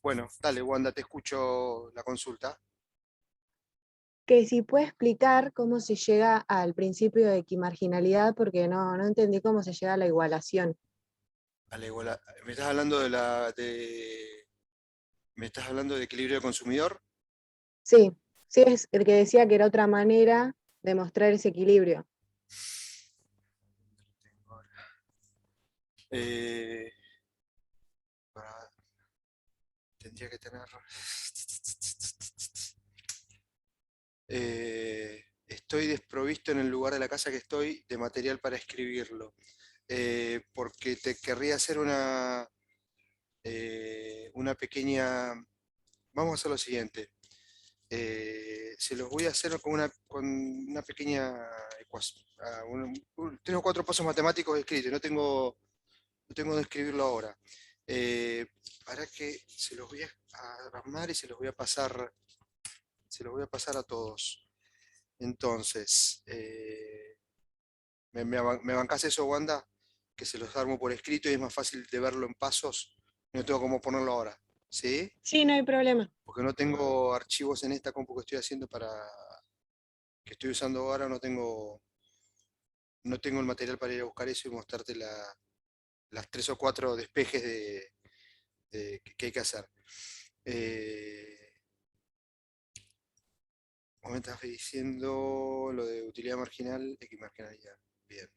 Bueno, dale, Wanda, te escucho la consulta. Que si puede explicar cómo se llega al principio de equimarginalidad, porque no entendí cómo se llega a la igualación. Dale, ¿me estás hablando me estás hablando de equilibrio de consumidor? Sí, sí, es el que decía que era otra manera de mostrar ese equilibrio. Eh, para- tendría que tener. Estoy desprovisto en el lugar de la casa que estoy de material para escribirlo. Porque te querría hacer una pequeña. Vamos a hacer lo siguiente. Se los voy a hacer con una pequeña ecuación. Tengo cuatro pasos matemáticos escritos, no tengo de escribirlo ahora. Eh, para que se los voy a armar y se los voy a pasar a todos. Entonces, ¿me bancás eso, Wanda? Que se los armo por escrito y es más fácil de verlo en pasos. No tengo cómo ponerlo ahora. ¿Sí? Sí, no hay problema. Porque no tengo archivos en esta compu que estoy haciendo que estoy usando ahora, no tengo el material para ir a buscar eso y mostrarte las tres o cuatro despejes que hay que hacer. Eh, Vos me estás diciendo lo de utilidad marginal, equimarginalidad. Bien.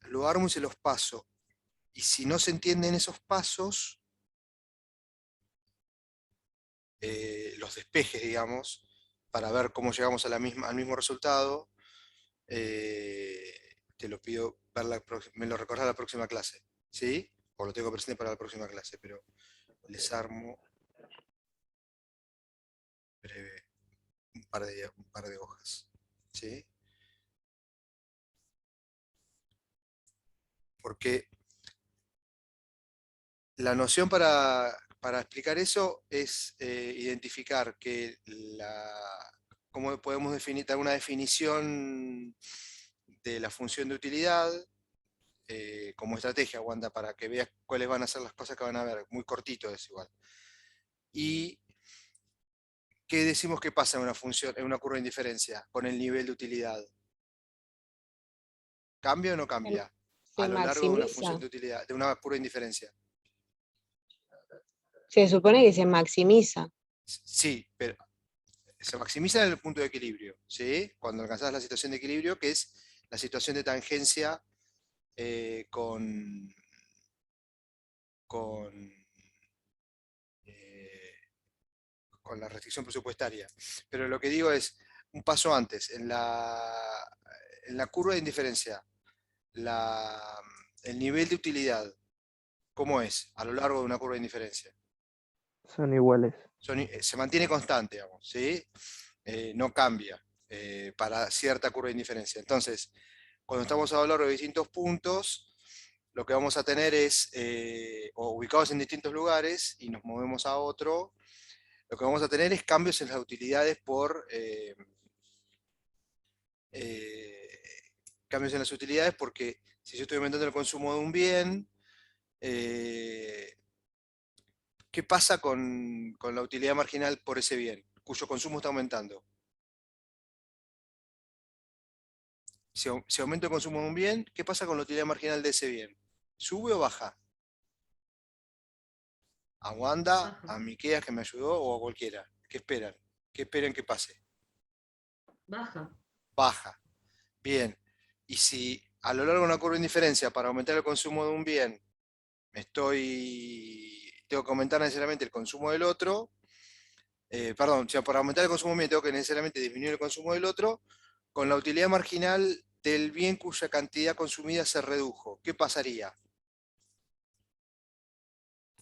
Lo armo y se los paso. Y si no se entienden esos pasos, los despejes, digamos, para ver cómo llegamos a al mismo resultado, te lo pido, me lo recordás la próxima clase, ¿sí? O lo tengo presente para la próxima clase, pero les armo breve un par de hojas, ¿sí? Porque la noción para explicar eso es identificar cómo podemos dar una definición de la función de utilidad como estrategia, Wanda, para que veas cuáles van a ser las cosas que van a ver. Muy cortito es igual. Y qué decimos que pasa en una función, en una curva de indiferencia con el nivel de utilidad. ¿Cambia o no Se, cambia a se lo largo de una función maximiza. de utilidad, de una curva de indiferencia? Se supone que se maximiza. Sí, pero se maximiza en el punto de equilibrio, ¿sí? Cuando alcanzás la situación de equilibrio, que es la situación de tangencia eh, con, con, eh, con la restricción presupuestaria. Pero lo que digo es, un paso antes, en la curva de indiferencia, la, el nivel de utilidad, ¿cómo es a lo largo de una curva de indiferencia? Son iguales. Se mantiene constante, digamos, ¿sí? No cambia para cierta curva de indiferencia. Entonces, cuando estamos a lo largo de distintos puntos, lo que vamos a tener es, o ubicados en distintos lugares y nos movemos a otro, lo que vamos a tener es cambios en las utilidades eh, cambios en las utilidades porque si yo estoy aumentando el consumo de un bien, eh, ¿qué pasa con la utilidad marginal por ese bien, cuyo consumo está aumentando? Si aumento el consumo de un bien, ¿qué pasa con la utilidad marginal de ese bien? ¿Sube o baja? A Wanda, Baja, a Miqueas que me ayudó o a cualquiera. ¿Qué esperan? ¿Qué esperan que pase? baja. Baja. Bien. Y si a lo largo de una curva de indiferencia para aumentar el consumo de un bien tengo que aumentar necesariamente el consumo del otro, perdón, o sea, para aumentar el consumo de un bien tengo que necesariamente disminuir el consumo del otro, con la utilidad marginal del bien cuya cantidad consumida se redujo. ¿Qué pasaría?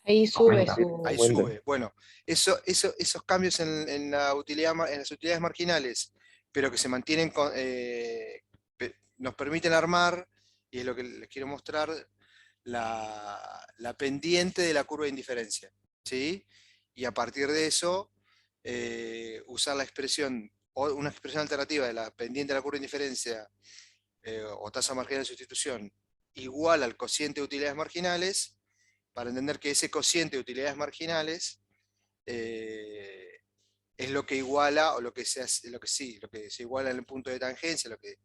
Ahí sube Aumenta. Ahí su... Aumenta. sube. Bueno, esos cambios en la utilidad, en las utilidades marginales, pero que se mantienen, nos permiten armar, y es lo que les quiero mostrar, la pendiente de la curva de indiferencia. ¿Sí? Y a partir de eso, usar la expresión, o una expresión alternativa de la pendiente de la curva de indiferencia o tasa marginal de sustitución igual al cociente de utilidades marginales para entender que ese cociente de utilidades marginales es lo que iguala, o lo que se iguala en el punto de tangencia, lo que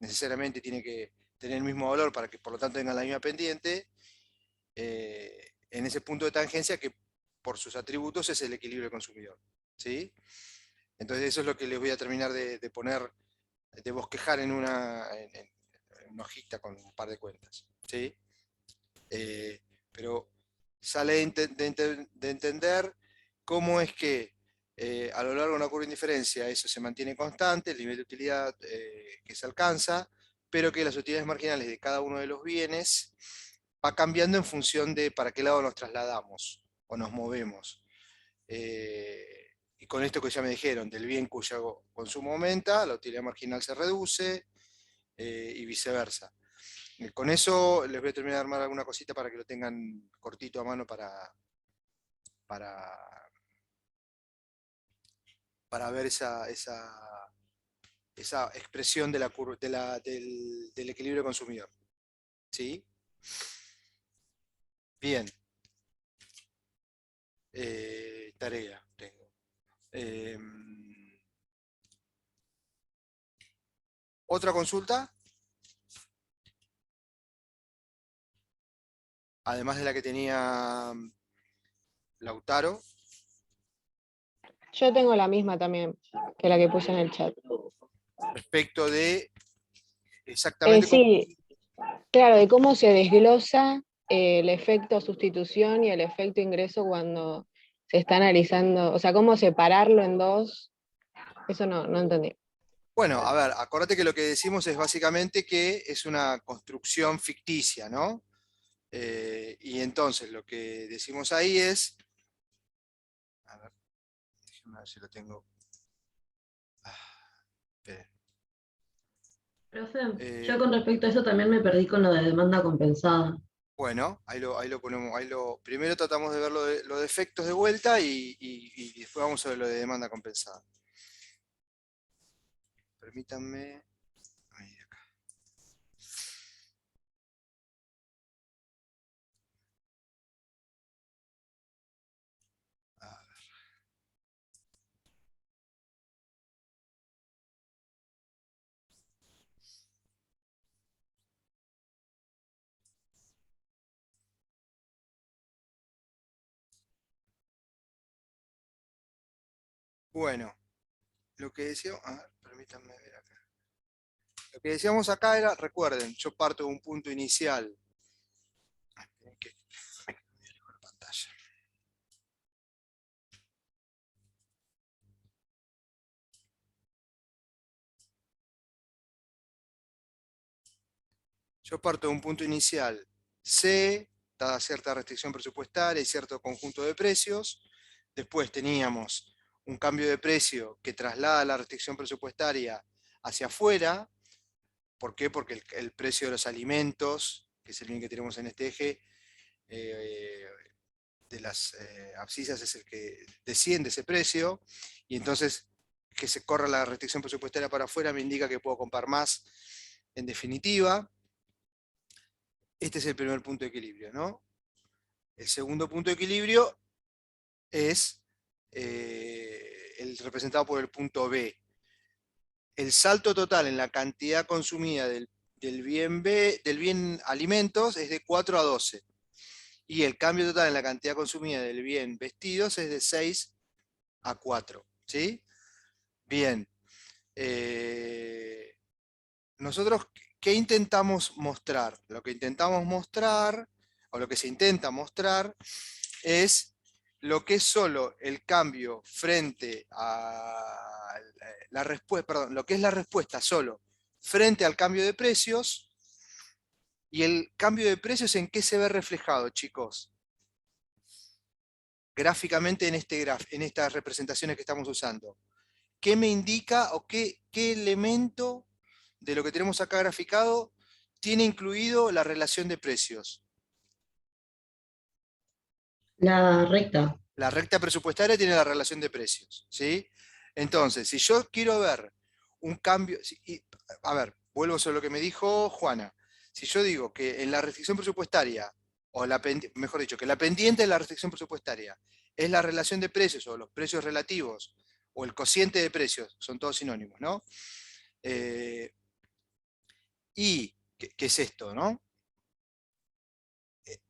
necesariamente tiene que tener el mismo valor para que por lo tanto tengan la misma pendiente, en ese punto de tangencia que por sus atributos es el equilibrio del consumidor. ¿Sí? Entonces eso es lo que les voy a terminar de poner, de bosquejar en una hojita con un par de cuentas. ¿Sí? Pero sale de entender cómo es que a lo largo de una curva de indiferencia eso se mantiene constante, el nivel de utilidad que se alcanza, pero que las utilidades marginales de cada uno de los bienes va cambiando en función de para qué lado nos trasladamos o nos movemos. Y con esto que ya me dijeron, del bien cuyo consumo aumenta, la utilidad marginal se reduce y viceversa. Con eso les voy a terminar de armar alguna cosita para que lo tengan cortito a mano para ver esa expresión de del equilibrio consumidor. ¿Sí? Bien. Tarea tengo. ¿Otra consulta? Además de la que tenía Lautaro. Yo tengo la misma también que la que puse en el chat. Respecto de exactamente Sí, claro, de cómo se desglosa el efecto sustitución y el efecto ingreso cuando se está analizando, o sea, cómo separarlo en dos, eso no entendí. Bueno, a ver, acordate que lo que decimos es básicamente que es una construcción ficticia, ¿no? Y entonces lo que decimos ahí es, a ver, déjame ver si lo tengo. Esperen. Profe, yo con respecto a eso también me perdí con lo de demanda compensada. Bueno, ahí lo ponemos, primero tratamos de ver los defectos de vuelta y después vamos a ver lo de demanda compensada. Permítanme. Ahí, acá. A ver. Bueno, lo que decíamos, permítanme ver acá. Lo que decíamos acá era, recuerden, yo parto de un punto inicial. Pantalla. Yo parto de un punto inicial C, dada cierta restricción presupuestaria y cierto conjunto de precios. Después teníamos un cambio de precio que traslada la restricción presupuestaria hacia afuera. ¿Por qué? Porque el precio de los alimentos, que es el bien que tenemos en este eje, de las abscisas es el que desciende ese precio, y entonces que se corra la restricción presupuestaria para afuera me indica que puedo comprar más en definitiva. Este es el primer punto de equilibrio, ¿no? El segundo punto de equilibrio es el representado por el punto B. El salto total en la cantidad consumida del bien alimentos es de 4 a 12. Y el cambio total en la cantidad consumida del bien vestidos es de 6 a 4. ¿Sí? Bien. Nosotros, ¿qué intentamos mostrar? Lo que intentamos mostrar, o lo que se intenta mostrar, es lo que es solo el cambio frente a la respuesta, perdón, lo que es la respuesta solo frente al cambio de precios. ¿Y el cambio de precios en qué se ve reflejado, chicos? Gráficamente en estas representaciones que estamos usando. ¿Qué me indica o qué elemento de lo que tenemos acá graficado tiene incluido la relación de precios? La recta. La recta presupuestaria tiene la relación de precios, ¿sí? Entonces, si yo quiero ver un cambio, a ver, vuelvo sobre lo que me dijo Juana. Si yo digo que en la restricción presupuestaria o mejor dicho, que la pendiente de la restricción presupuestaria es la relación de precios o los precios relativos o el cociente de precios, son todos sinónimos, ¿no? Y, ¿qué es esto, no?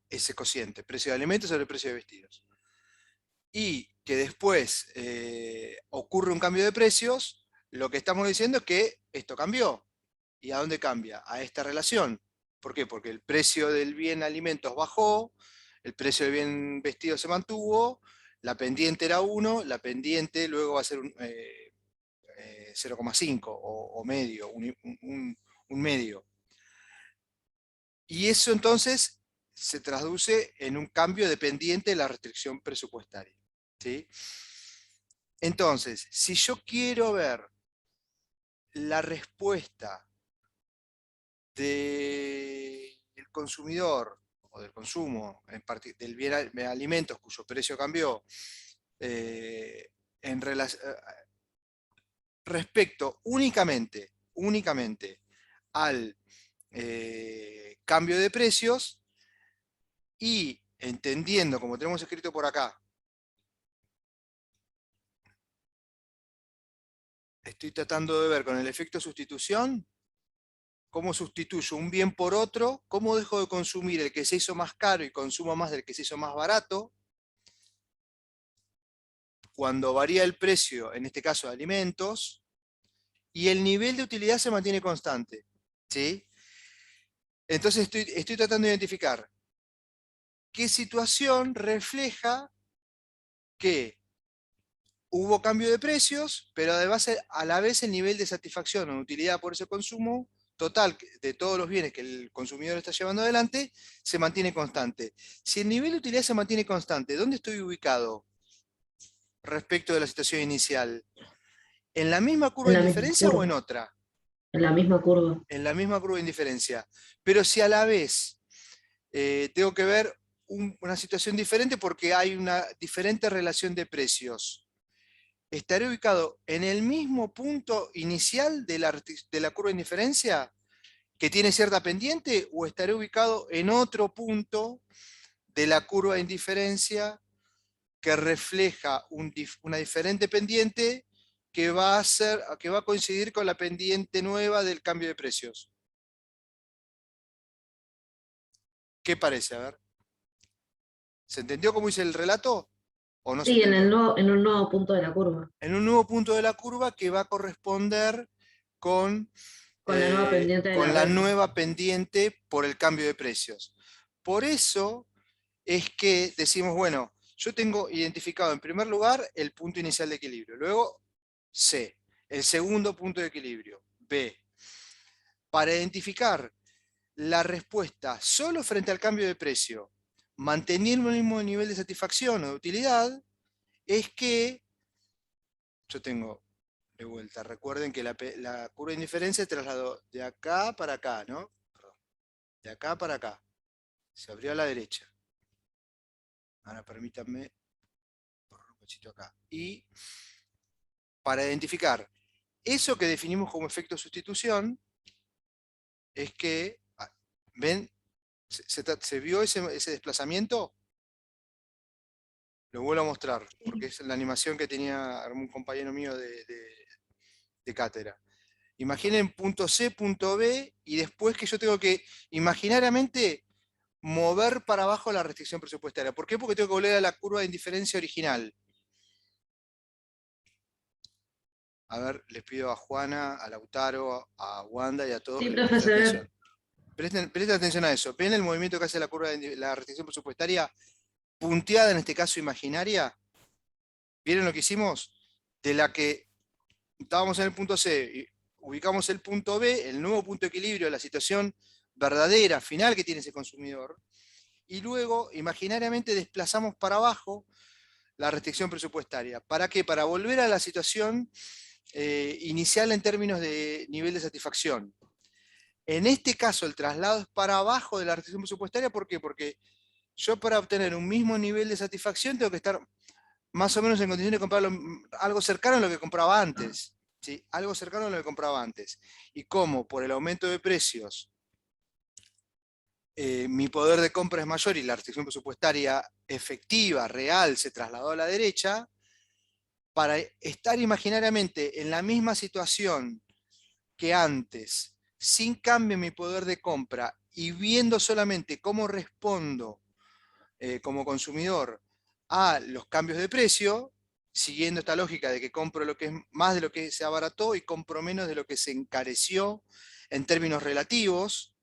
Ese cociente, precio de alimentos sobre precio de vestidos. Y que después ocurre un cambio de precios, lo que estamos diciendo es que esto cambió. ¿Y a dónde cambia? A esta relación. ¿Por qué? Porque el precio del bien alimentos bajó, el precio del bien vestido se mantuvo, la pendiente era 1, la pendiente luego va a ser 0,5 o medio, un medio. Y eso entonces se traduce en un cambio dependiente de la restricción presupuestaria, ¿sí? Entonces, si yo quiero ver la respuesta del consumidor o del consumo, del bien de alimentos cuyo precio cambió, en respecto únicamente al cambio de precios, y entendiendo, como tenemos escrito por acá, estoy tratando de ver con el efecto sustitución, cómo sustituyo un bien por otro, cómo dejo de consumir el que se hizo más caro y consumo más del que se hizo más barato, cuando varía el precio, en este caso de alimentos, y el nivel de utilidad se mantiene constante, ¿sí? Entonces estoy tratando de identificar qué situación refleja que hubo cambio de precios, pero además a la vez el nivel de satisfacción o utilidad por ese consumo total de todos los bienes que el consumidor está llevando adelante se mantiene constante. Si el nivel de utilidad se mantiene constante, ¿dónde estoy ubicado respecto de la situación inicial? ¿En la misma curva En de la misma indiferencia o en curva. otra? En la misma curva. En la misma curva de indiferencia. Pero si a la vez tengo que ver una situación diferente porque hay una diferente relación de precios, ¿estaré ubicado en el mismo punto inicial de la curva de indiferencia que tiene cierta pendiente, o estaré ubicado en otro punto de la curva de indiferencia que refleja una diferente pendiente que va a coincidir con la pendiente nueva del cambio de precios? ¿Qué parece? A ver. ¿Se entendió cómo hice el relato o no se Sí, entendió? en un nuevo punto de la curva. En un nuevo punto de la curva que va a corresponder con, Con la nueva pendiente de la con la renta. nueva pendiente por el cambio de precios. Por eso es que decimos, bueno, yo tengo identificado en primer lugar el punto inicial de equilibrio, luego C, el segundo punto de equilibrio, B. Para identificar la respuesta solo frente al cambio de precio, manteniendo el mismo nivel de satisfacción o de utilidad, es que yo tengo de vuelta. Recuerden que la curva de indiferencia se trasladó de acá para acá, ¿no? Perdón. De acá para acá. Se abrió a la derecha. Ahora permítanme borrar un cachito acá. Y para identificar eso que definimos como efecto sustitución, es que, ¿ven? ¿Se vio ese desplazamiento? Lo vuelvo a mostrar, porque es la animación que tenía un compañero mío de cátedra. Imaginen punto C, punto B, y después que yo tengo que imaginariamente mover para abajo la restricción presupuestaria. ¿Por qué? Porque tengo que volver a la curva de indiferencia original. A ver, les pido a Juana, a Lautaro, a Wanda y a todos Sí, que le profe, presten se ve. atención. Presten atención a eso. ¿Ven el movimiento que hace la curva de la restricción presupuestaria punteada, en este caso imaginaria? ¿Vieron lo que hicimos? De la que estábamos en el punto C, y ubicamos el punto B, el nuevo punto de equilibrio, la situación verdadera, final que tiene ese consumidor, y luego imaginariamente desplazamos para abajo la restricción presupuestaria. ¿Para qué? Para volver a la situación inicial en términos de nivel de satisfacción. En este caso, el traslado es para abajo de la restricción presupuestaria. ¿Por qué? Porque yo, para obtener un mismo nivel de satisfacción, tengo que estar más o menos en condiciones de comprar algo cercano a lo que compraba antes. ¿Sí? Algo cercano a lo que compraba antes. Y como por el aumento de precios mi poder de compra es mayor y la restricción presupuestaria efectiva, real, se trasladó a la derecha, para estar imaginariamente en la misma situación que antes, sin cambio en mi poder de compra y viendo solamente cómo respondo como consumidor a los cambios de precio, siguiendo esta lógica de que compro lo que es más de lo que se abarató y compro menos de lo que se encareció en términos relativos.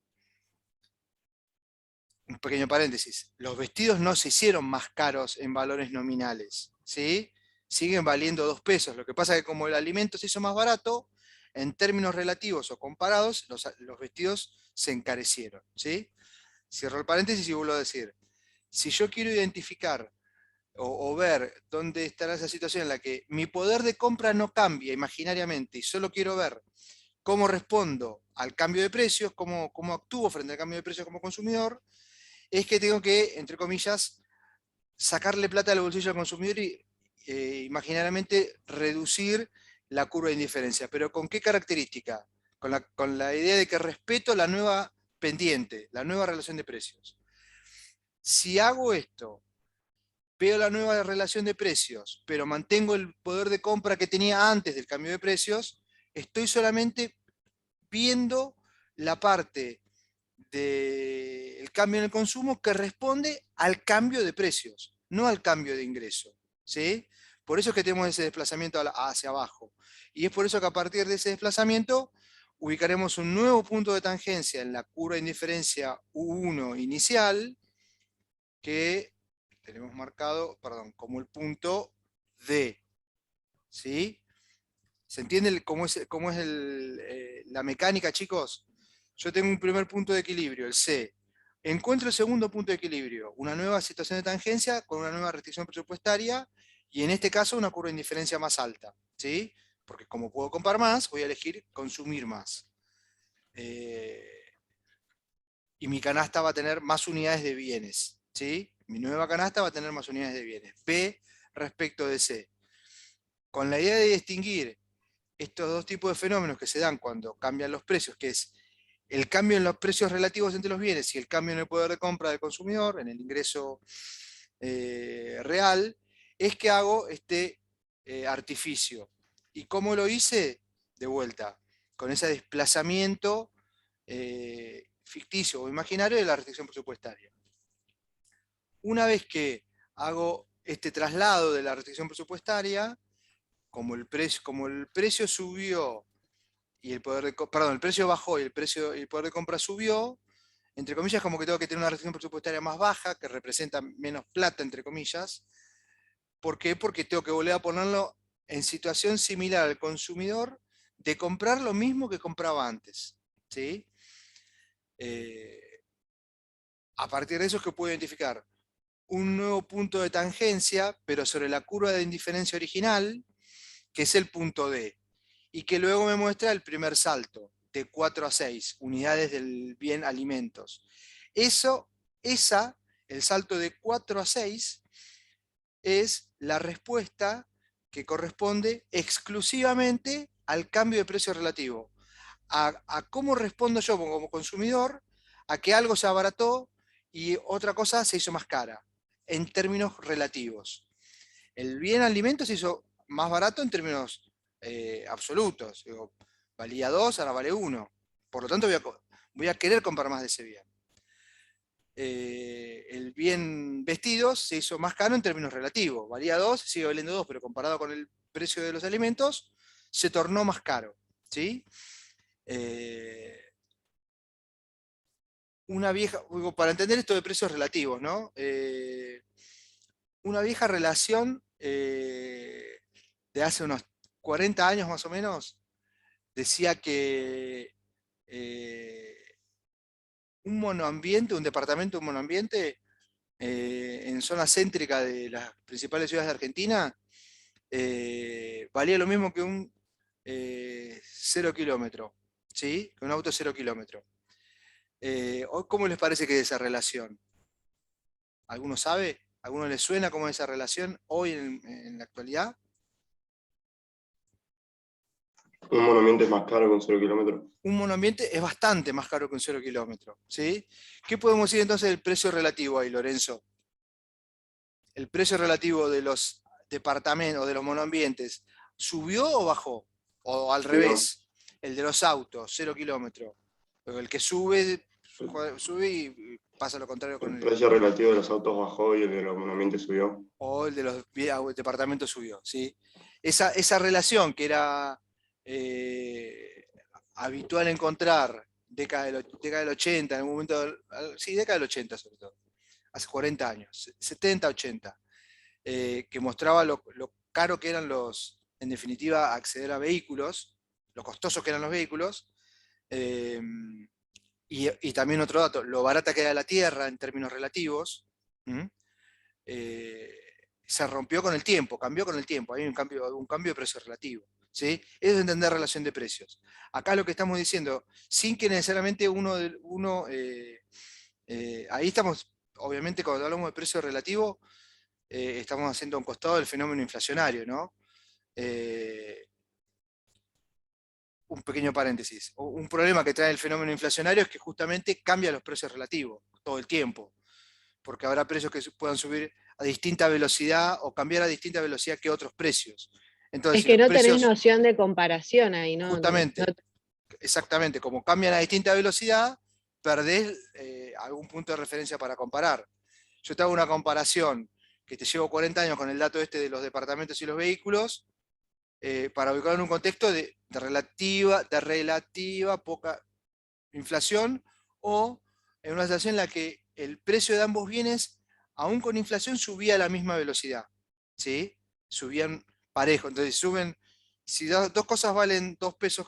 Un pequeño paréntesis, los vestidos no se hicieron más caros en valores nominales, ¿sí? Siguen valiendo 2 pesos. Lo que pasa es que como el alimento se hizo más barato, en términos relativos o comparados, los vestidos se encarecieron, ¿sí? Cierro el paréntesis y vuelvo a decir, si yo quiero identificar o ver dónde estará esa situación en la que mi poder de compra no cambia imaginariamente y solo quiero ver cómo respondo al cambio de precios, cómo actúo frente al cambio de precios como consumidor, es que tengo que, entre comillas, sacarle plata del bolsillo al consumidor y imaginariamente reducir la curva de indiferencia. ¿Pero con qué característica? Con la idea de que respeto la nueva pendiente, la nueva relación de precios. Si hago esto, veo la nueva relación de precios, pero mantengo el poder de compra que tenía antes del cambio de precios, estoy solamente viendo la parte del cambio en el consumo que responde al cambio de precios, no al cambio de ingreso, ¿sí? Por eso es que tenemos ese desplazamiento hacia abajo. Y es por eso que a partir de ese desplazamiento ubicaremos un nuevo punto de tangencia en la curva de indiferencia U1 inicial, que tenemos marcado, perdón, como el punto D, ¿sí? ¿Se entiende cómo es la mecánica, chicos? Yo tengo un primer punto de equilibrio, el C. Encuentro el segundo punto de equilibrio, una nueva situación de tangencia con una nueva restricción presupuestaria y en este caso una curva de indiferencia más alta, ¿sí? Porque como puedo comprar más, voy a elegir consumir más. Y mi canasta va a tener más unidades de bienes, ¿sí? Mi nueva canasta va a tener más unidades de bienes. B respecto de C. Con la idea de distinguir estos dos tipos de fenómenos que se dan cuando cambian los precios, que es el cambio en los precios relativos entre los bienes y el cambio en el poder de compra del consumidor, en el ingreso real, es que hago este artificio. ¿Y cómo lo hice? De vuelta, con ese desplazamiento ficticio o imaginario de la restricción presupuestaria. Una vez que hago este traslado de la restricción presupuestaria, como el precio subió y el poder de, perdón, el precio bajó y el poder de compra subió, entre comillas, como que tengo que tener una restricción presupuestaria más baja, que representa menos plata, entre comillas. ¿Por qué? Porque tengo que volver a ponerlo en situación similar al consumidor de comprar lo mismo que compraba antes, ¿sí? A partir de eso es que puedo identificar un nuevo punto de tangencia, pero sobre la curva de indiferencia original, que es el punto D, y que luego me muestra el primer salto, de 4 a 6 unidades del bien alimentos. El salto de 4 a 6, es la respuesta que corresponde exclusivamente al cambio de precio relativo, a cómo respondo yo como consumidor a que algo se abarató y otra cosa se hizo más cara, en términos relativos. El bien alimento se hizo más barato en términos absolutos. Digo, valía 2, ahora vale 1. Por lo tanto, voy a querer comprar más de ese bien. El bien vestidos se hizo más caro en términos relativos. Valía 2, sigue valiendo 2, pero comparado con el precio de los alimentos, se tornó más caro, ¿sí? Una vieja, para entender esto de precios relativos, ¿no? Una vieja relación de hace unos 40 años más o menos, decía que un monoambiente, un departamento, un monoambiente, en zona céntrica de las principales ciudades de Argentina, valía lo mismo que un 0 kilómetro, ¿sí? Que un auto 0 kilómetro. ¿Cómo les parece que es esa relación? ¿Alguno sabe? ¿Alguno les suena cómo es esa relación hoy en la actualidad? Un monoambiente es más caro que un 0 kilómetro. Un monoambiente es bastante más caro que un 0 kilómetro, ¿sí? ¿Qué podemos decir entonces del precio relativo ahí, Lorenzo? ¿El precio relativo de los departamentos, de los monoambientes, subió o bajó? O al Subió. revés, el de los autos, 0 kilómetros. El que sube y pasa lo contrario con El el... precio relativo de los autos bajó y el de los monoambientes subió. O el de los departamentos subió, ¿sí? Esa relación que era habitual encontrar década del 80, en un momento, sí, década del 80 sobre todo, hace 40 años, 70, 80, que mostraba lo caro que eran en definitiva, acceder a vehículos, lo costosos que eran los vehículos, y también otro dato, lo barata que era la tierra en términos relativos, se rompió con el tiempo, cambió con el tiempo, hay un cambio de precio relativo. ¿Sí? Eso es entender relación de precios. Acá lo que estamos diciendo, sin que necesariamente ahí estamos, obviamente cuando hablamos de precio relativo, estamos haciendo a un costado del fenómeno inflacionario, ¿no? Un pequeño paréntesis. Un problema que trae el fenómeno inflacionario es que justamente cambia los precios relativos todo el tiempo, porque habrá precios que puedan subir a distinta velocidad o cambiar a distinta velocidad que otros precios. Entonces, Es si que los no tenés precios, noción de comparación ahí, ¿no? justamente, exactamente, como cambian a distinta velocidad, perdés algún punto de referencia para comparar. Yo te hago una comparación que te llevo 40 años con el dato este de los departamentos y los vehículos, para ubicarlo en un contexto de relativa poca inflación, o en una situación en la que el precio de ambos bienes, aún con inflación, subía a la misma velocidad. ¿Sí? Subían parejo. Entonces suben, si dos cosas valen 2 pesos,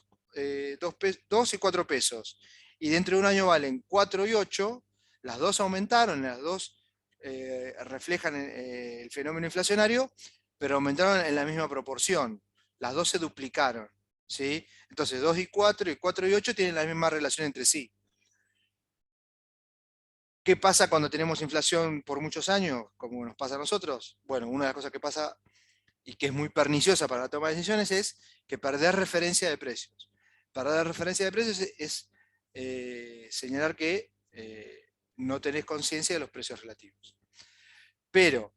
2 y 4 pesos, y dentro de un año valen 4 y 8, las dos aumentaron, las dos reflejan el fenómeno inflacionario, pero aumentaron en la misma proporción. Las dos se duplicaron. ¿Sí? Entonces 2 y 4 y 4 y 8 tienen la misma relación entre sí. ¿Qué pasa cuando tenemos inflación por muchos años, como nos pasa a nosotros? Bueno, una de las cosas que pasa y que es muy perniciosa para la toma de decisiones es que perder referencia de precios. Perder referencia de precios es señalar que no tenés conciencia de los precios relativos. Pero,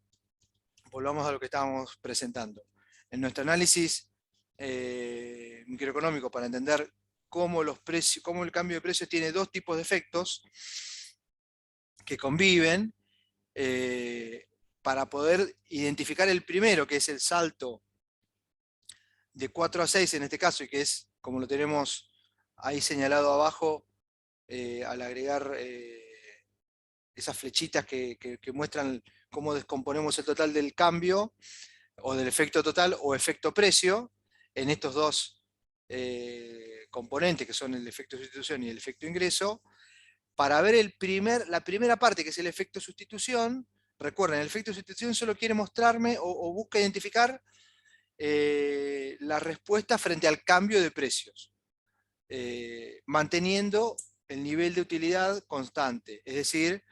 volvamos a lo que estábamos presentando. En nuestro análisis microeconómico, para entender cómo el cambio de precios tiene dos tipos de efectos que conviven, para poder identificar el primero, que es el salto de 4 a 6 en este caso, y que es como lo tenemos ahí señalado abajo, al agregar esas flechitas que muestran cómo descomponemos el total del cambio, o del efecto total o efecto precio, en estos dos componentes que son el efecto sustitución y el efecto ingreso. Para ver la primera parte, que es el efecto sustitución, recuerden, el efecto sustitución solo quiere mostrarme o busca identificar la respuesta frente al cambio de precios, manteniendo el nivel de utilidad constante, es decir,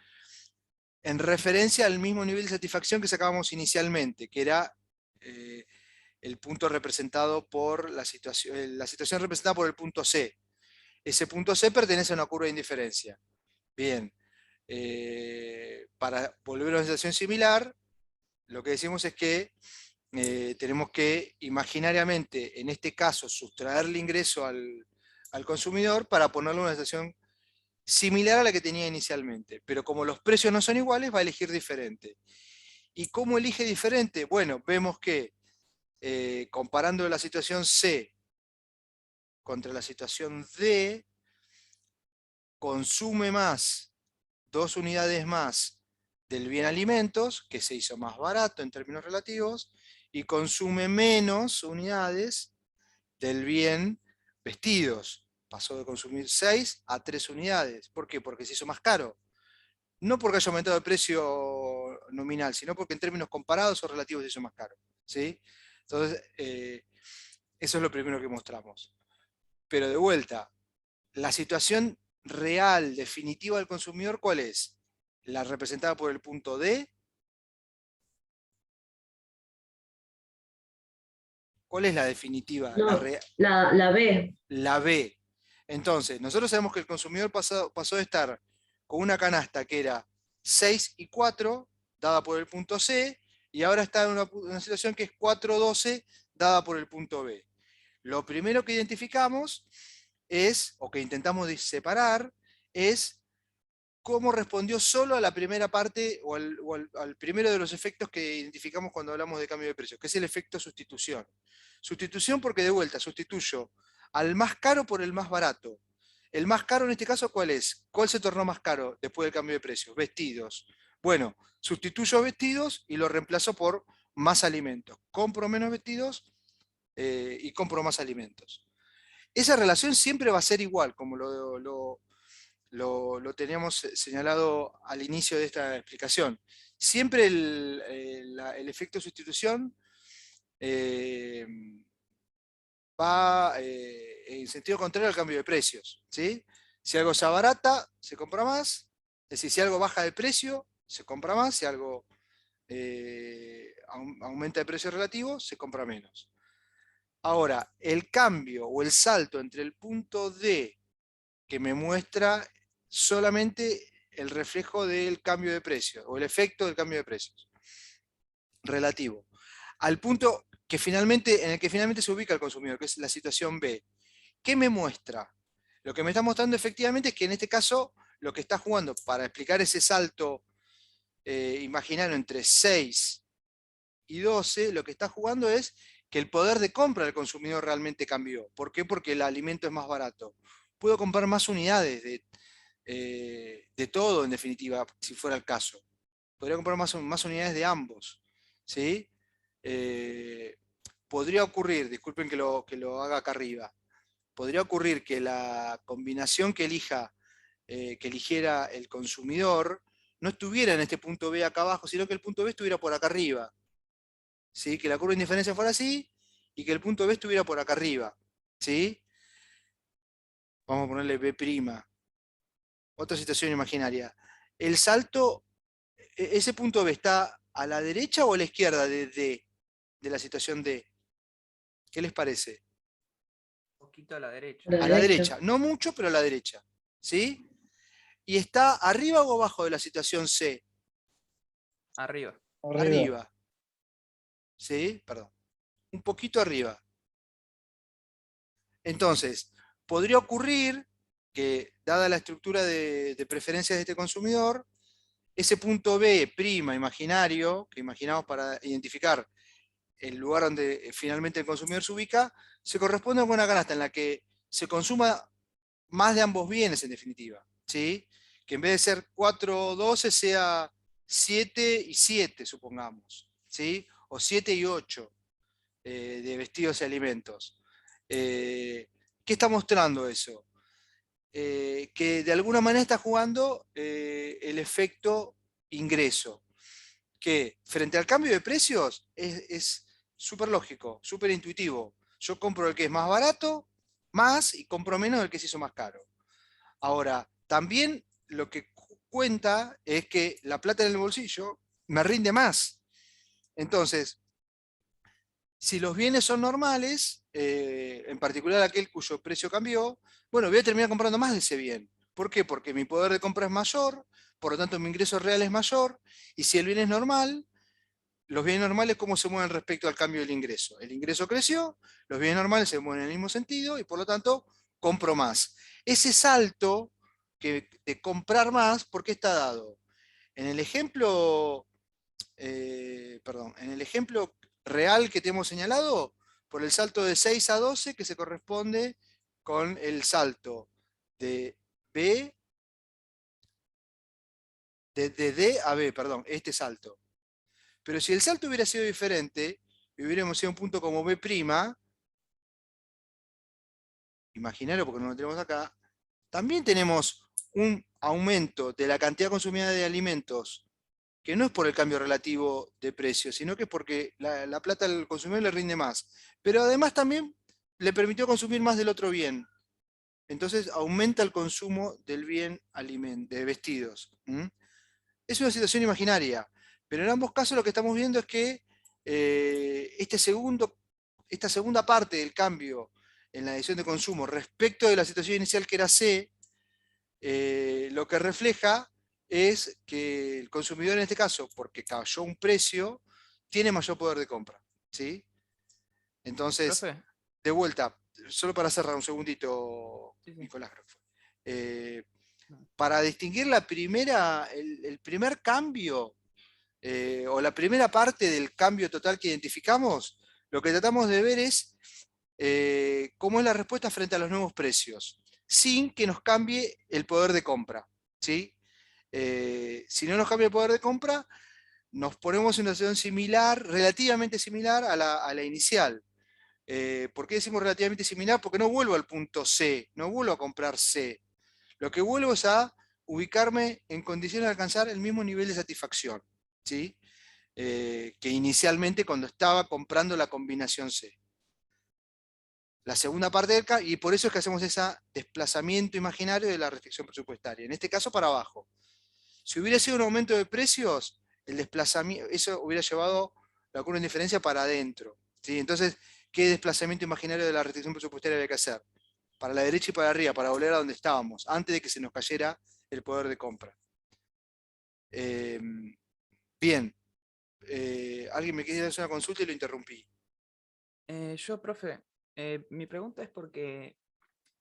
en referencia al mismo nivel de satisfacción que sacábamos inicialmente, que era el punto representado por la situación representada por el punto C. Ese punto C pertenece a una curva de indiferencia. Bien, para volver a una situación similar, lo que decimos es que tenemos que imaginariamente, en este caso, sustraerle ingreso al consumidor para ponerlo en una situación similar a la que tenía inicialmente. Pero como los precios no son iguales, va a elegir diferente. ¿Y cómo elige diferente? Bueno, vemos que comparando la situación C contra la situación D, consume más, 2 unidades más del bien alimentos, que se hizo más barato en términos relativos, y consume menos unidades del bien vestidos. Pasó de consumir 6 a 3 unidades. ¿Por qué? Porque se hizo más caro. No porque haya aumentado el precio nominal, sino porque en términos comparados o relativos se hizo más caro. ¿Sí? Entonces, eso es lo primero que mostramos. Pero de vuelta, la situación real, definitiva del consumidor, ¿cuál es? La representada por el punto D. ¿Cuál es la definitiva? No, la B. La B. Entonces, nosotros sabemos que el consumidor pasó de estar con una canasta que era 6 y 4, dada por el punto C, y ahora está en una situación que es 4,12, dada por el punto B. Lo primero que identificamos es, o que intentamos separar, es cómo respondió solo a la primera parte o al primero de los efectos que identificamos cuando hablamos de cambio de precios, que es el efecto sustitución. Sustitución porque de vuelta sustituyo al más caro por el más barato. El más caro en este caso, ¿cuál es? ¿Cuál se tornó más caro después del cambio de precios? Vestidos. Bueno, sustituyo vestidos y lo reemplazo por más alimentos. Compro menos vestidos y compro más alimentos. Esa relación siempre va a ser igual, como lo teníamos señalado al inicio de esta explicación. Siempre el efecto sustitución va en sentido contrario al cambio de precios, ¿sí? Si algo se abarata, se compra más. Es decir, si algo baja de precio, se compra más. Si algo aumenta de precio relativo, se compra menos. Ahora, el cambio o el salto entre el punto D, que me muestra solamente el reflejo del cambio de precios, o el efecto del cambio de precios, relativo, al punto que en el que finalmente se ubica el consumidor, que es la situación B. ¿Qué me muestra? Lo que me está mostrando efectivamente es que en este caso lo que está jugando para explicar ese salto imaginario entre 6 y 12, lo que está jugando es que el poder de compra del consumidor realmente cambió. ¿Por qué? Porque el alimento es más barato. Puedo comprar más unidades de todo, en definitiva, si fuera el caso. Podría comprar más unidades de ambos, ¿sí? Podría ocurrir, disculpen que lo haga acá arriba, podría ocurrir que la combinación que eligiera el consumidor no estuviera en este punto B acá abajo, sino que el punto B estuviera por acá arriba. ¿Sí? Que la curva de indiferencia fuera así y que el punto B estuviera por acá arriba. ¿Sí? Vamos a ponerle B'. Otra situación imaginaria. El salto, ese punto B está a la derecha o a la izquierda de la situación D. ¿Qué les parece? Un poquito a la derecha. A A la derecha. No mucho, pero a la derecha. ¿Sí? Y está arriba o abajo de la situación C. Arriba. Arriba. ¿Sí? Perdón. Un poquito arriba. Entonces, podría ocurrir que, dada la estructura de preferencias de este consumidor, ese punto B' imaginario, que imaginamos para identificar el lugar donde finalmente el consumidor se ubica, se corresponde con una canasta en la que se consuma más de ambos bienes, en definitiva. ¿Sí? Que en vez de ser 4,12 sea 7 y 7, supongamos. ¿Sí? O 7 y 8 de vestidos y alimentos. ¿Qué está mostrando eso? Que de alguna manera está jugando el efecto ingreso, que frente al cambio de precios es súper lógico, súper intuitivo. Yo compro el que es más barato, más, y compro menos el que se hizo más caro. Ahora, también lo que cuenta es que la plata en el bolsillo me rinde más. Entonces, si los bienes son normales, en particular aquel cuyo precio cambió, bueno, voy a terminar comprando más de ese bien. ¿Por qué? Porque mi poder de compra es mayor, por lo tanto mi ingreso real es mayor, y si el bien es normal, los bienes normales, ¿cómo se mueven respecto al cambio del ingreso? El ingreso creció, los bienes normales se mueven en el mismo sentido, y por lo tanto compro más. Ese salto de comprar más, ¿por qué está dado? En el ejemplo, en el ejemplo real que te hemos señalado, por el salto de 6 a 12, que se corresponde con el salto de B, de D a B, perdón, este salto. Pero si el salto hubiera sido diferente, y hubiéramos sido un punto como B', imaginario porque no lo tenemos acá, también tenemos un aumento de la cantidad consumida de alimentos que no es por el cambio relativo de precio, sino que es porque la plata al consumidor le rinde más. Pero además también le permitió consumir más del otro bien. Entonces aumenta el consumo del bien de vestidos. Es una situación imaginaria, pero en ambos casos lo que estamos viendo es que este segundo esta segunda parte del cambio en la decisión de consumo respecto de la situación inicial que era C, lo que refleja es que el consumidor en este caso, porque cayó un precio, tiene mayor poder de compra, ¿sí? Entonces, Profe, de vuelta, solo para cerrar un segundito, sí, sí. Nicolás, creo que fue. Para distinguir el primer cambio o la primera parte del cambio total que identificamos, lo que tratamos de ver es cómo es la respuesta frente a los nuevos precios, sin que nos cambie el poder de compra, ¿sí? Si no nos cambia el poder de compra, nos ponemos en una situación similar, relativamente similar a la inicial. ¿Por qué decimos relativamente similar? Porque no vuelvo al punto C, no vuelvo a comprar C. Lo que vuelvo es a ubicarme en condiciones de alcanzar el mismo nivel de satisfacción, ¿sí? Que inicialmente cuando estaba comprando la combinación C. La segunda parte del cambio, y por eso es que hacemos ese desplazamiento imaginario de la restricción presupuestaria, en este caso para abajo. Si hubiera sido un aumento de precios, el desplazamiento, eso hubiera llevado la curva de indiferencia para adentro, ¿sí? Entonces, ¿qué desplazamiento imaginario de la restricción presupuestaria había que hacer? Para la derecha y para arriba, para volver a donde estábamos, antes de que se nos cayera el poder de compra. Bien, alguien me quería hacer una consulta y lo interrumpí. Yo, profe, mi pregunta es porque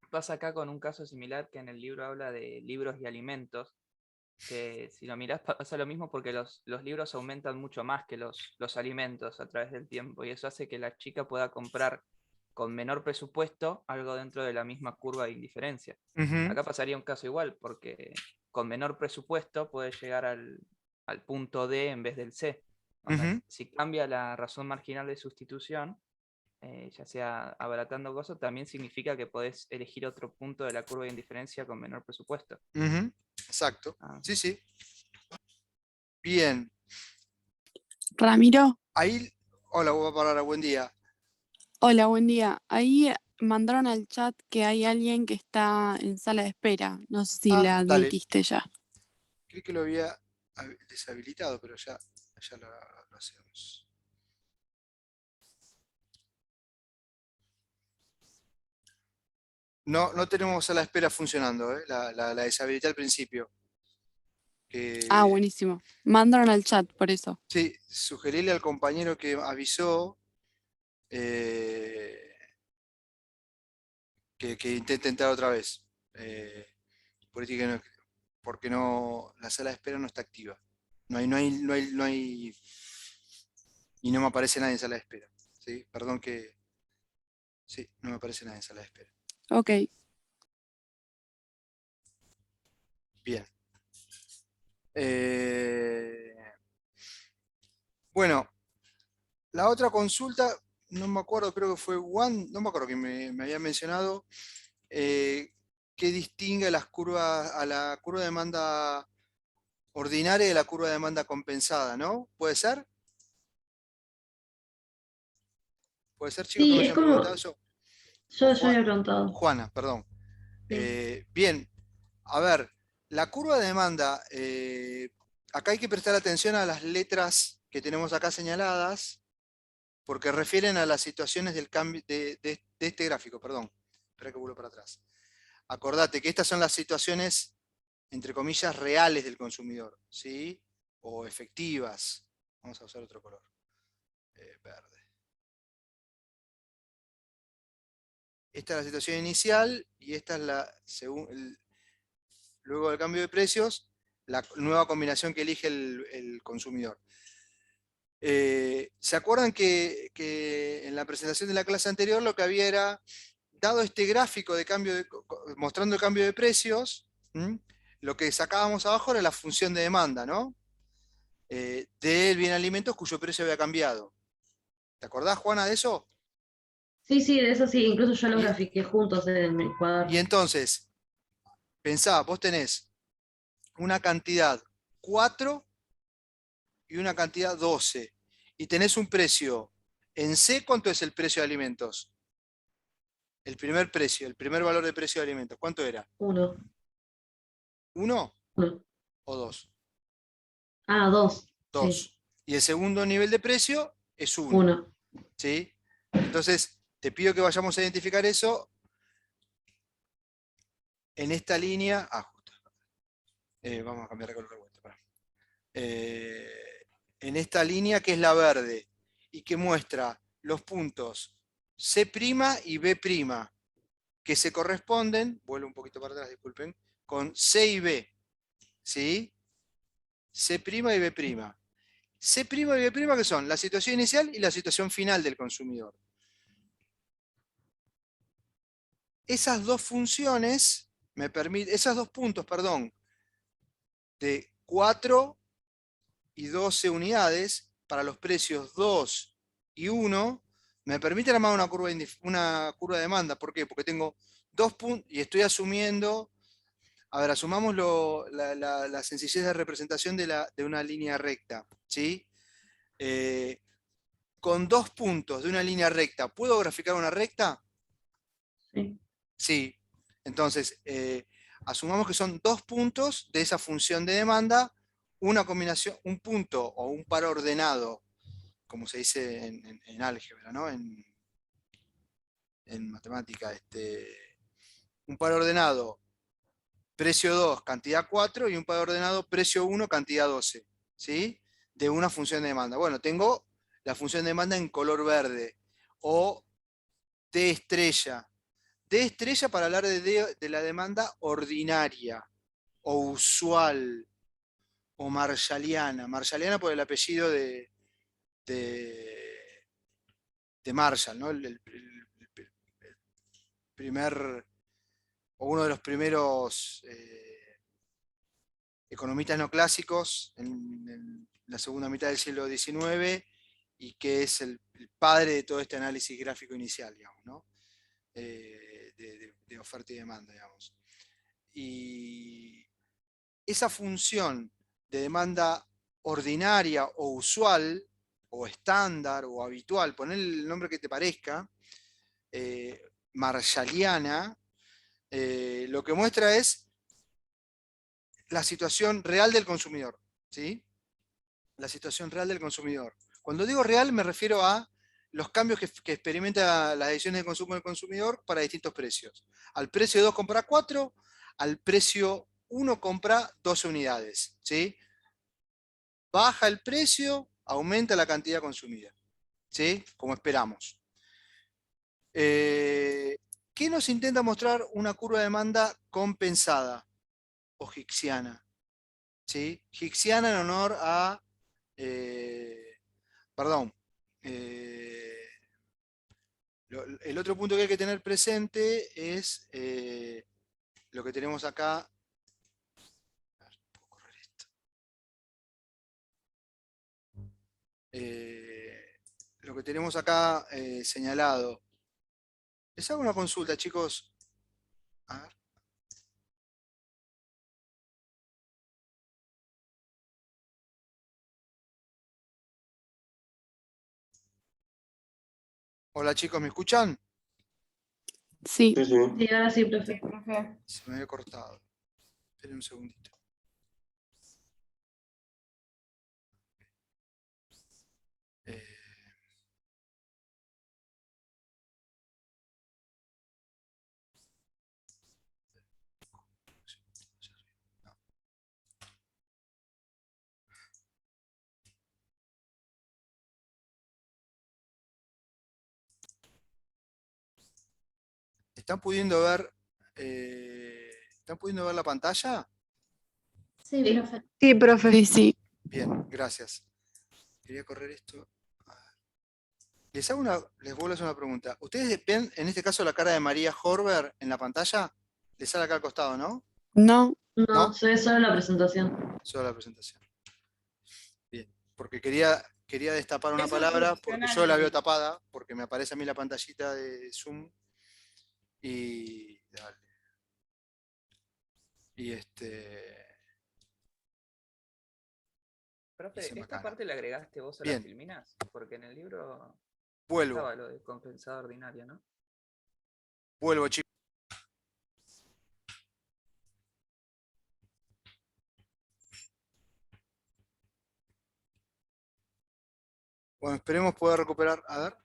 pasa acá con un caso similar que en el libro habla de libros y alimentos, que si lo mirás pasa lo mismo porque los libros aumentan mucho más que los alimentos a través del tiempo y eso hace que la chica pueda comprar con menor presupuesto algo dentro de la misma curva de indiferencia. Ujú, Acá pasaría un caso igual porque con menor presupuesto puede llegar al punto D en vez del C. Onda, ujú, si cambia la razón marginal de sustitución, ya sea abaratando cosas, también significa que podés elegir otro punto de la curva de indiferencia con menor presupuesto. ujú. Exacto. Ah, Sí, sí. Bien. Ramiro, Ahí, hola, Bárbara, buen día. hola, buen día. Ahí mandaron al chat que hay alguien que está en sala de espera. No sé si la Dale. admitiste ya. Creí que lo había deshabilitado, pero ya lo hacemos. No, no tenemos a la espera funcionando, ¿eh? La deshabilité al principio. Ah, Que, buenísimo. Mandaron al chat, por eso. sí, sugerirle al compañero que avisó eh, que intente entrar otra vez. Porque no, la sala de espera no está activa. No hay, y no me aparece nadie en sala de espera. ¿Sí? Perdón que. Sí, no me aparece nadie en sala de espera. Ok. Bien. Bueno, la otra consulta, no me acuerdo, creo que fue Juan, no me acuerdo que me había mencionado, que distingue a la curva de demanda ordinaria de la curva de demanda compensada, ¿no? ¿Puede ser? ¿Puede ser, chicos, que Sí, me es hayan preguntado como, eso? O yo había preguntado. Juana, perdón. Sí. Bien, a ver, la curva de demanda, acá hay que prestar atención a las letras que tenemos acá señaladas, porque refieren a las situaciones del cambio de este gráfico, perdón. Espera que vuelvo para atrás. Acordate que estas son las situaciones, entre comillas, reales del consumidor, ¿sí? O efectivas. Vamos a usar otro color. Verde. Esta es la situación inicial y esta es luego del cambio de precios, la nueva combinación que elige el consumidor. ¿Se acuerdan que en la presentación de la clase anterior lo que había era, dado este gráfico de mostrando el cambio de precios, lo que sacábamos abajo era la función de demanda, ¿no? Del bien alimentos cuyo precio había cambiado. ¿Te acordás, Juana, de eso? Sí, sí, de eso sí, incluso yo los Y, grafiqué juntos en el y cuaderno. entonces, pensá, vos tenés una cantidad 4 y una cantidad 12. Y tenés un precio. En C, ¿cuánto es el precio de alimentos? El primer precio, el primer valor de precio de alimentos. ¿Cuánto era? Uno. ¿1 Uno. o 2? Ah, dos. Sí. 2. Y el segundo nivel de precio es 1. Uno. ¿Sí? Entonces, te pido que vayamos a identificar eso en esta línea. Justo. Vamos a cambiar de color de vuelta. Pará. En esta línea que es la verde y que muestra los puntos C' y B', que se corresponden, vuelvo un poquito para atrás, disculpen, con C y B. ¿Sí? C' y B'. C' y B', que son la situación inicial y la situación final del consumidor. Esas dos funciones me permiten, esos dos puntos, perdón, de 4 y 12 unidades para los precios 2 y 1, me permiten armar una curva de demanda. ¿Por qué? Porque tengo dos puntos y estoy asumiendo, a ver, asumamos la sencillez de representación de una línea recta, ¿sí? Con 2 puntos de una línea recta, ¿puedo graficar una recta? Sí. Sí. Entonces, asumamos que son 2 puntos de esa función de demanda, una combinación, un punto o un par ordenado, como se dice en álgebra, ¿no? En matemática, un par ordenado precio 2, cantidad 4, y un par ordenado precio 1, cantidad 12, ¿sí? De una función de demanda. Bueno, tengo la función de demanda en color verde, o D estrella. D estrella para hablar de la demanda ordinaria, o usual, o marshalliana. Marshalliana por el apellido de, de Marshall, ¿no? El primer, o uno de los primeros economistas no clásicos en la segunda mitad del siglo XIX, y que es el padre de todo este análisis gráfico inicial, digamos, ¿no? De oferta y demanda, digamos. Y esa función de demanda ordinaria o usual, o estándar, o habitual, poner el nombre que te parezca, marshalliana, lo que muestra es la situación real del consumidor, ¿sí? La situación real del consumidor. Cuando digo real me refiero a los cambios que experimenta las decisiones de consumo del consumidor para distintos precios. Al precio 2 compra 4, al precio 1 compra 12 unidades, ¿sí? Baja el precio, aumenta la cantidad consumida, ¿sí? Como esperamos. ¿Qué nos intenta mostrar una curva de demanda compensada o hicksiana? ¿Sí? Hicksiana en honor a, perdón, el otro punto que hay que tener presente es lo que tenemos acá. A ver, ¿puedo correr esto? Lo que tenemos acá señalado. Les hago una consulta, chicos. A ver. Hola, chicos, ¿me escuchan? Sí. Sí, sí. Sí, ahora sí, profe. Se me había cortado. Esperen un segundito. Eh, no. ¿Están pudiendo ver, ¿están pudiendo ver la pantalla? Sí, profe. Sí, profe. Sí, sí. Bien, gracias. Quería correr esto. A ver. Les vuelvo a hacer una pregunta. ¿Ustedes ven, en este caso, la cara de María Horber en la pantalla? Les sale acá al costado, ¿no? No. No, ¿No? se ve solo la presentación. Solo la presentación. Bien, porque quería destapar una Eso palabra, porque funciona yo la veo en... tapada, porque me aparece a mí la pantallita de Zoom. Y dale. Y Profe, hice ¿esta macana. parte le agregaste vos a las Bien, filminas? Porque en el libro no vuelvo, estaba lo de compensado ordinario, ¿no? chicos. Bueno, esperemos poder recuperar. A ver.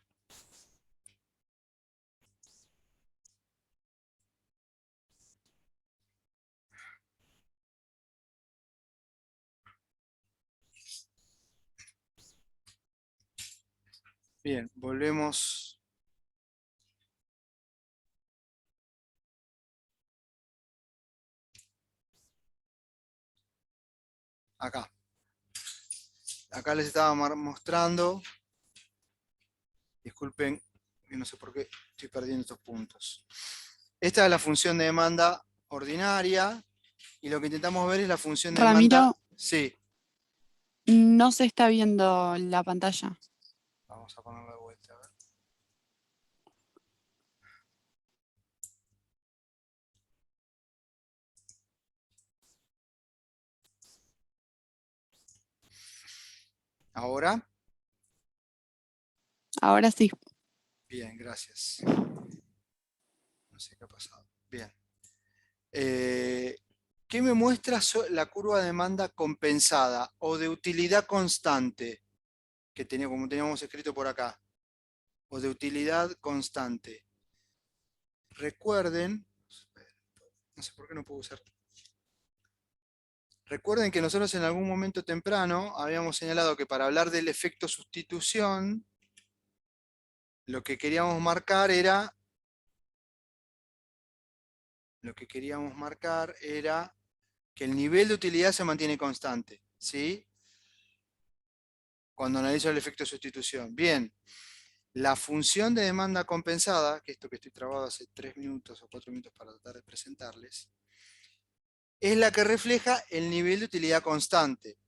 Bien, volvemos. Acá. Acá les estaba mostrando. Disculpen, que no sé por qué estoy perdiendo estos puntos. Esta es la función de demanda ordinaria. Y lo que intentamos ver es la función de demanda. Ramiro, Sí. no se está viendo la pantalla. Vamos a ponerla de vuelta. A ver. Ahora. Ahora sí. Bien, gracias. No sé qué ha pasado. Bien. ¿Qué me muestra la curva de demanda compensada o de utilidad constante? Que tenía, como teníamos escrito por acá. O de utilidad constante. Recuerden, no sé por qué no puedo usar. Recuerden que nosotros en algún momento temprano habíamos señalado que para hablar del efecto sustitución, lo que queríamos marcar era que el nivel de utilidad se mantiene constante, ¿sí? Cuando analizo el efecto sustitución. Bien, la función de demanda compensada, que esto que estoy trabado hace 3 minutos o 4 minutos para tratar de presentarles, es la que refleja el nivel de utilidad constante.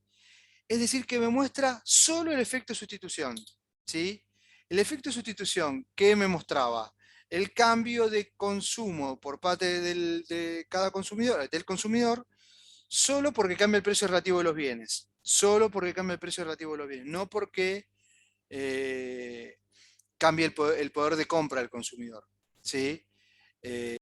Es decir, que me muestra solo el efecto sustitución, ¿sí? El efecto sustitución, ¿qué me mostraba? El cambio de consumo por parte de cada consumidor, del consumidor, solo porque cambia el precio relativo de los bienes. Solo porque cambia el precio relativo de los bienes. No porque cambie el poder de compra del consumidor, ¿sí?